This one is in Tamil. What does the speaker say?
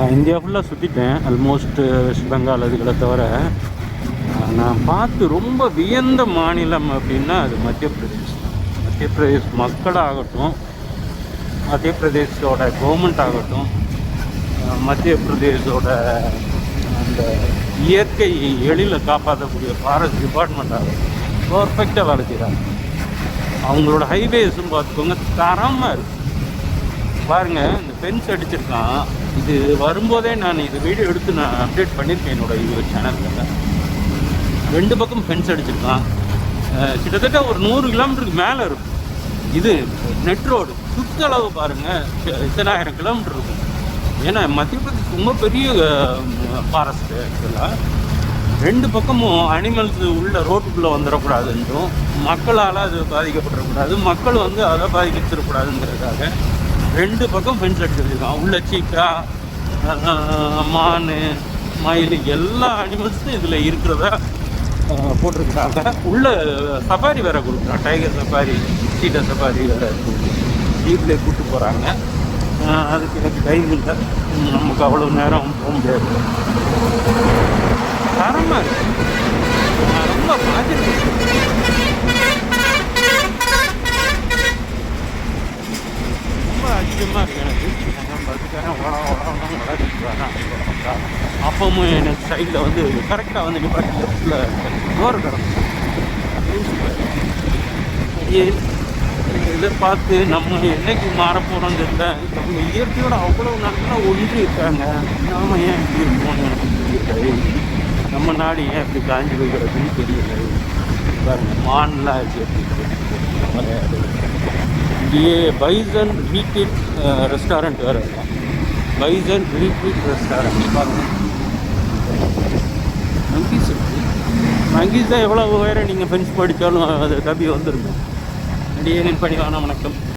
இந்தியா ஃபுல்லாக சுற்றிட்டேன். ஆல்மோஸ்ட் வெஸ்ட் பெங்கால் அதுகளை தவிர நான் பார்த்து ரொம்ப வியந்த மாநிலம் அப்படின்னா அது மத்திய பிரதேஷ். மத்திய பிரதேஷ் மக்களாகட்டும், மத்திய பிரதேஷோட கவர்மெண்ட் ஆகட்டும், மத்திய பிரதேஷோட அந்த இயற்கை எழிலை காப்பாற்றக்கூடிய ஃபாரஸ்ட் டிபார்ட்மெண்ட் ஆகட்டும் பர்ஃபெக்டாக வேலை செய்கிறாங்க. அவங்களோட ஹைவேஸும் பார்த்துக்கோங்க, தரமாக இருக்குது. பாருங்கள், இந்த ஃபென்ஸ் அடிச்சிருக்கான். இது வரும்போதே நான் இது வீடியோ எடுத்து நான் அப்டேட் பண்ணியிருக்கேன் என்னோடய யூடியூப் சேனலில். 2 பக்கம் ஃபென்ஸ் அடிச்சிருக்கான். கிட்டத்தட்ட ஒரு 100 கிலோமீட்டருக்கு மேலே இருக்கும். இது நெட் ரோடு சுற்றளவு பாருங்கள், இத்தனாயிரம் கிலோமீட்டர் இருக்கும். ஏன்னா மத்திய பிரதேஷ் ரொம்ப பெரிய ஃபாரஸ்ட்டு. ஆக்சுவலாக 2 பக்கமும் அனிமல்ஸ் உள்ள ரோட்டுக்குள்ளே வந்துடக்கூடாது என்றும், மக்களால் அது பாதிக்கப்படக்கூடாது, மக்கள் வந்து அதை பாதிக்கப்படக்கூடாதுங்கிறதுக்காக 2 பக்கம் ஃபென்ஸ் அடிச்சிருக்கான். உள்ள சீக்கா, மான், மயில் எல்லா அனிமல்ஸும் இதில் இருக்கிறதா போட்டிருக்கிறாங்க. உள்ள சஃபாரி வேறு கொடுக்குறான், டைகர் சஃபாரி, சீட்டா சஃபாரி வேறு ஜீப்லேயே கூப்பிட்டு போகிறாங்க. அதுக்கு எனக்கு டைம் இல்லை, நமக்கு அவ்வளோ நேரம் போக முடியாது. தரமாக இருக்கு, நான் ரொம்ப பார்த்துருக்கேன். ரொம்ப அதிகமாக இருக்குது எனக்கு. பஸ்ஸுக்காரன் அப்பவும் எனக்கு சைடில் வந்து கரெக்டாக வந்து நிப்பாட்டி லெஃப்டில் டோர் கிடக்கும். இதை பார்த்து நம்ம என்னைக்கு மாறப்போகிறோன்னு தெரியல. நம்ம இயற்கையோட அவ்வளோ நல்லா ஒன்றி இருக்காங்க. நாம் ஏன் இப்படி இருக்கோம்னு எனக்கு தெரியல. நம்ம நாடு ஏன் இப்படி காஞ்சி போய்கிறதுன்னு தெரியல. பாருங்க, மான்லாம் இருக்குது. இங்கேயே பைசன் ரீட்ரீட் ரெஸ்டாரண்ட் வேறு இருக்கும். பைசன் ரீட்ரீட் ரெஸ்டாரண்ட் பாருங்கள். மங்கீஸ் இருக்குது. மங்கீஸ் தான் எவ்வளோ உயரம் நீங்கள் ஃபென்ஸ் படித்தாலும் அது தப்பி வந்துருங்க. அப்படியே நின் பண்ணி வாங்க. வணக்கம்.